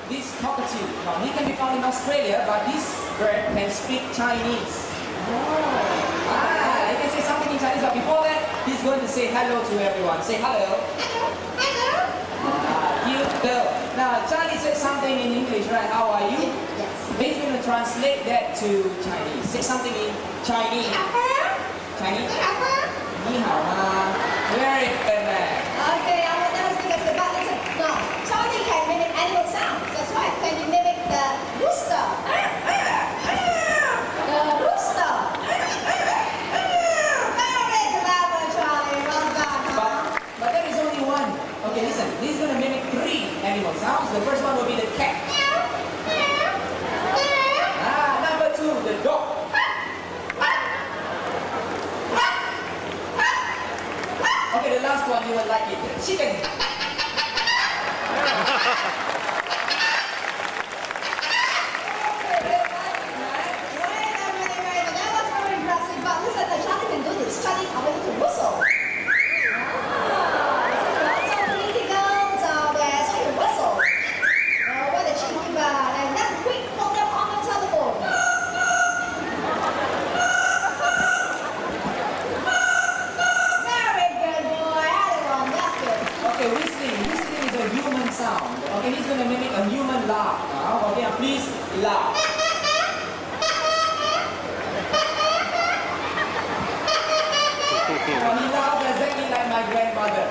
this cockatoo. Now, he can be found in Australia, but this bird can speak Chinese. He can say something in Chinese, but before that, he's going to say hello to everyone. Say hello. Cute girl. Now, Charlie said something in English, right? How are you? Yes. He's going to translate that to Chinese. Say something in Chinese. Chinese? Ni hao ma. Very good, man. Okay, I will never speak as the but listen. No, Charlie can mimic animal sounds. That's right. Can you mimic the rooster? The rooster. Very clever, Charlie. Well done. But there is only one. Okay, listen. He's going to mimic 3 animal sounds. The first one will be the cat. Number 2, the dog. Okay, the last one you will like it. Chicken. Charlie can able to whistle. So pretty girls are there, so you whistle. What a cheeky bird. And then quick, call them on the telephone. Very good boy, everyone, that's good. Okay, whistling. Whistling is a human sound. Okay, he's going to mimic a human laugh. Okay, please laugh. He laughs exactly like my grandmother.